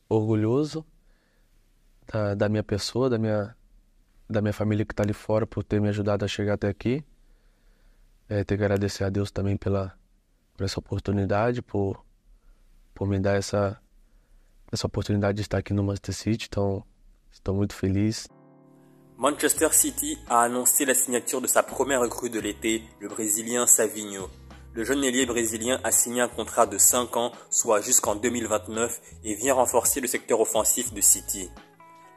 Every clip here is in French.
orgulhoso da minha pessoa, da minha família que está ali fora por ter me ajudado a chegar até aqui. Tenho que agradecer a Deus também por essa oportunidade, por me dar essa oportunidade de estar aqui no Manchester City. Então, estou muito feliz. Manchester City a annoncé la signature de sa première recrue de l'été, le Brésilien Savinho. Le jeune ailier brésilien a signé un contrat de 5 ans, soit jusqu'en 2029, et vient renforcer le secteur offensif de City.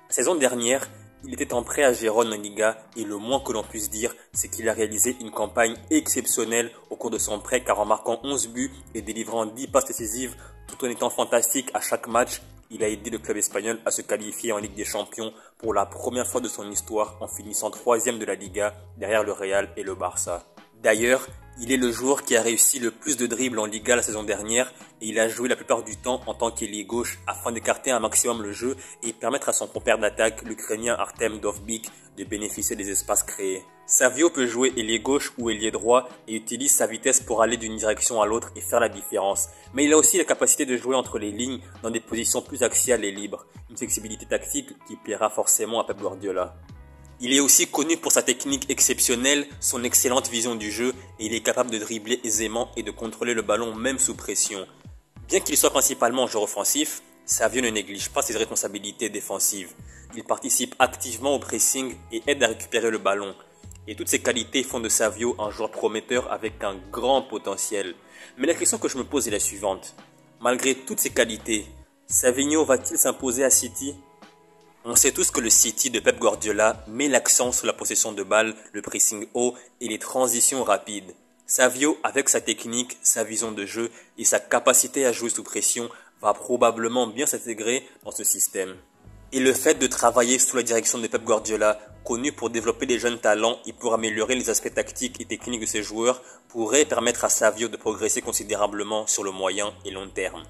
La saison dernière, il était en prêt à Gérone en Liga et le moins que l'on puisse dire, c'est qu'il a réalisé une campagne exceptionnelle au cours de son prêt car en marquant 11 buts et délivrant 10 passes décisives tout en étant fantastique à chaque match, il a aidé le club espagnol à se qualifier en Ligue des Champions pour la première fois de son histoire en finissant 3e de la Liga derrière le Real et le Barça. D'ailleurs, il est le joueur qui a réussi le plus de dribbles en Liga la saison dernière et il a joué la plupart du temps en tant qu'ailier gauche afin d'écarter un maximum le jeu et permettre à son compère d'attaque, l'Ukrainien Artem Dovbyk, de bénéficier des espaces créés. Savio peut jouer ailier gauche ou ailier droit et utilise sa vitesse pour aller d'une direction à l'autre et faire la différence. Mais il a aussi la capacité de jouer entre les lignes dans des positions plus axiales et libres, une flexibilité tactique qui plaira forcément à Pep Guardiola. Il est aussi connu pour sa technique exceptionnelle, son excellente vision du jeu et il est capable de dribbler aisément et de contrôler le ballon même sous pression. Bien qu'il soit principalement joueur offensif, Savio ne néglige pas ses responsabilités défensives. Il participe activement au pressing et aide à récupérer le ballon. Et toutes ces qualités font de Savio un joueur prometteur avec un grand potentiel. Mais la question que je me pose est la suivante. Malgré toutes ces qualités, Savinho va-t-il s'imposer à City ? On sait tous que le City de Pep Guardiola met l'accent sur la possession de balle, le pressing haut et les transitions rapides. Savio, avec sa technique, sa vision de jeu et sa capacité à jouer sous pression, va probablement bien s'intégrer dans ce système. Et le fait de travailler sous la direction de Pep Guardiola, connu pour développer des jeunes talents et pour améliorer les aspects tactiques et techniques de ses joueurs, pourrait permettre à Savio de progresser considérablement sur le moyen et long terme.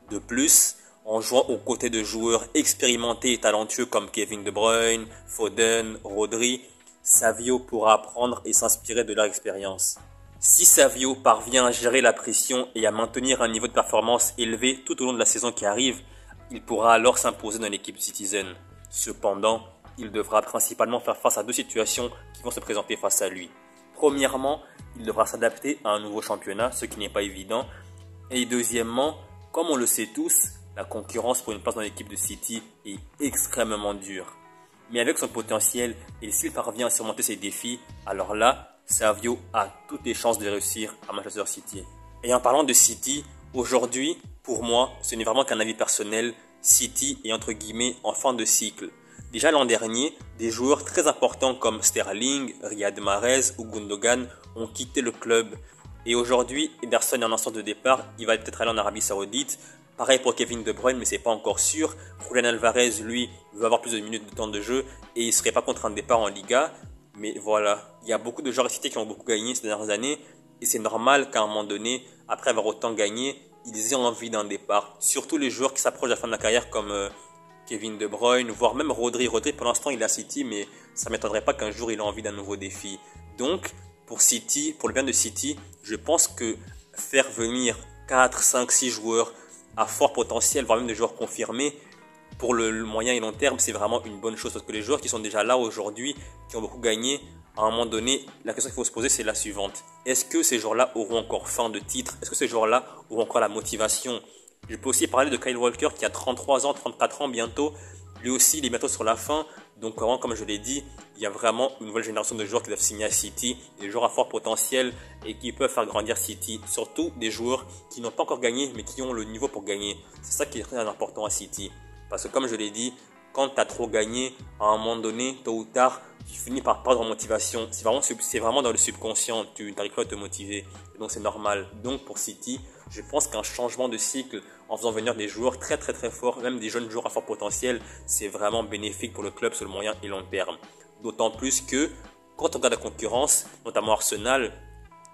De plus, en jouant aux côtés de joueurs expérimentés et talentueux comme Kevin De Bruyne, Foden, Rodri, Savio pourra apprendre et s'inspirer de leur expérience. Si Savio parvient à gérer la pression et à maintenir un niveau de performance élevé tout au long de la saison qui arrive, il pourra alors s'imposer dans l'équipe Citizen. Cependant, il devra principalement faire face à deux situations qui vont se présenter face à lui. Premièrement, il devra s'adapter à un nouveau championnat, ce qui n'est pas évident. Et deuxièmement, comme on le sait tous, la concurrence pour une place dans l'équipe de City est extrêmement dure. Mais avec son potentiel et s'il parvient à surmonter ces défis, alors là, Savio a toutes les chances de réussir à Manchester City. Et en parlant de City, aujourd'hui, pour moi, ce n'est vraiment qu'un avis personnel, City est entre guillemets en fin de cycle. Déjà l'an dernier, des joueurs très importants comme Sterling, Riyad Mahrez ou Gundogan ont quitté le club. Et aujourd'hui, Ederson est en instance de départ, il va peut-être aller en Arabie Saoudite. Pareil pour Kevin De Bruyne, mais c'est pas encore sûr. Julian Alvarez, lui, veut avoir plus de minutes de temps de jeu et il serait pas contre un départ en Liga. Mais voilà, il y a beaucoup de joueurs cités qui ont beaucoup gagné ces dernières années et c'est normal qu'à un moment donné, après avoir autant gagné, ils aient envie d'un départ. Surtout les joueurs qui s'approchent de la fin de la carrière comme Kevin De Bruyne, voire même Rodri. Rodri, pour l'instant, il est à City, mais ça ne m'étonnerait pas qu'un jour il ait envie d'un nouveau défi. Donc, pour City, pour le bien de City, je pense que faire venir 4, 5, 6 joueurs à fort potentiel, voire même des joueurs confirmés, pour le moyen et long terme, c'est vraiment une bonne chose. Parce que les joueurs qui sont déjà là aujourd'hui, qui ont beaucoup gagné, à un moment donné, la question qu'il faut se poser, c'est la suivante. Est-ce que ces joueurs-là auront encore faim de titre? Est-ce que ces joueurs-là auront encore la motivation? Je peux aussi parler de Kyle Walker qui a 33 ans, 34 ans bientôt. Lui aussi, il est bientôt sur la fin. Donc, vraiment, comme je l'ai dit, il y a vraiment une nouvelle génération de joueurs qui doivent signer à City. Des joueurs à fort potentiel et qui peuvent faire grandir City. Surtout des joueurs qui n'ont pas encore gagné, mais qui ont le niveau pour gagner. C'est ça qui est très important à City. Parce que comme je l'ai dit, quand tu as trop gagné, à un moment donné, tôt ou tard, tu finis par perdre en motivation. C'est vraiment dans le subconscient, tu n'arrives pas à te motiver. Donc c'est normal. Donc pour City, je pense qu'un changement de cycle en faisant venir des joueurs très très très forts, même des jeunes joueurs à fort potentiel, c'est vraiment bénéfique pour le club sur le moyen et long terme. D'autant plus que quand on regarde la concurrence, notamment Arsenal,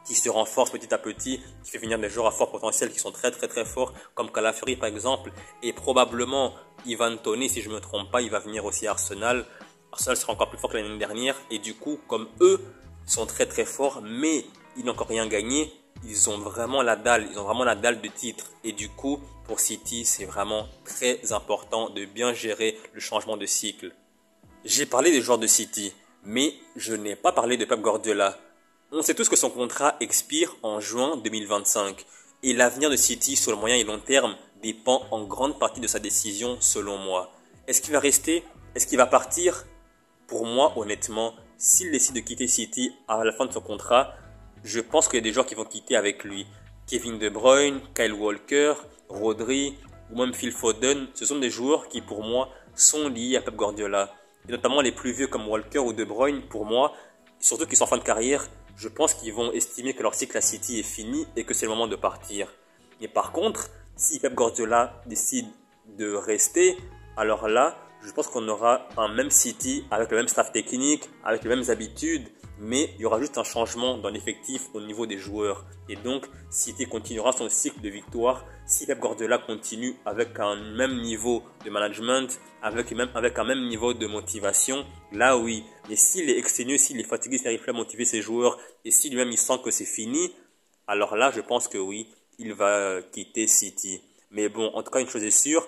qui se renforce petit à petit, qui fait venir des joueurs à fort potentiel qui sont très très très forts, comme Calafiori par exemple, et probablement Ivan Toney, si je ne me trompe pas, il va venir aussi à Arsenal. Arsenal sera encore plus fort que l'année dernière, et du coup, comme eux sont très très forts, mais ils n'ont encore rien gagné, ils ont vraiment la dalle, ils ont vraiment la dalle de titre. Et du coup, pour City, c'est vraiment très important de bien gérer le changement de cycle. J'ai parlé des joueurs de City, mais je n'ai pas parlé de Pep Guardiola. On sait tous que son contrat expire en juin 2025 et l'avenir de City sur le moyen et long terme dépend en grande partie de sa décision selon moi. Est-ce qu'il va rester? Est-ce qu'il va partir? Pour moi, honnêtement, s'il décide de quitter City à la fin de son contrat, je pense qu'il y a des joueurs qui vont quitter avec lui. Kevin De Bruyne, Kyle Walker, Rodri ou même Phil Foden, ce sont des joueurs qui pour moi sont liés à Pep Guardiola. Et notamment les plus vieux comme Walker ou De Bruyne, pour moi, surtout qu'ils sont en fin de carrière, je pense qu'ils vont estimer que leur cycle à City est fini et que c'est le moment de partir. Mais par contre, si Pep Guardiola décide de rester, alors là, je pense qu'on aura un même City avec le même staff technique, avec les mêmes habitudes, mais il y aura juste un changement dans l'effectif au niveau des joueurs. Et donc, City continuera son cycle de victoire si Pep Guardiola continue avec un même niveau de management, avec un même niveau de motivation. Là, oui. Mais s'il est exténué, s'il est fatigué, s'il n'arrive plus à motiver ses joueurs, et si lui-même il sent que c'est fini, alors là, je pense que oui, il va quitter City. Mais bon, en tout cas, une chose est sûre,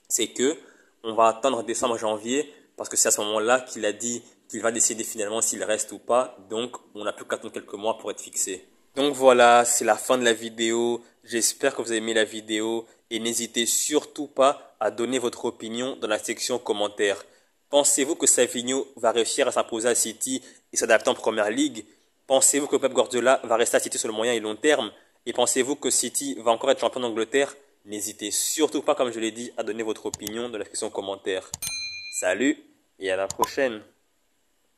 c'est que on va attendre décembre, janvier, parce que c'est à ce moment-là qu'il a dit qu'il va décider finalement s'il reste ou pas. Donc, on n'a plus qu'à attendre quelques mois pour être fixé. Donc voilà, c'est la fin de la vidéo. J'espère que vous avez aimé la vidéo et n'hésitez surtout pas à donner votre opinion dans la section commentaires. Pensez-vous que Savinho va réussir à s'imposer à City et s'adapter en Première Ligue? Pensez-vous que Pep Guardiola va rester à City sur le moyen et long terme? Et pensez-vous que City va encore être champion d'Angleterre? N'hésitez surtout pas, comme je l'ai dit, à donner votre opinion dans la section commentaires. Salut et à la prochaine!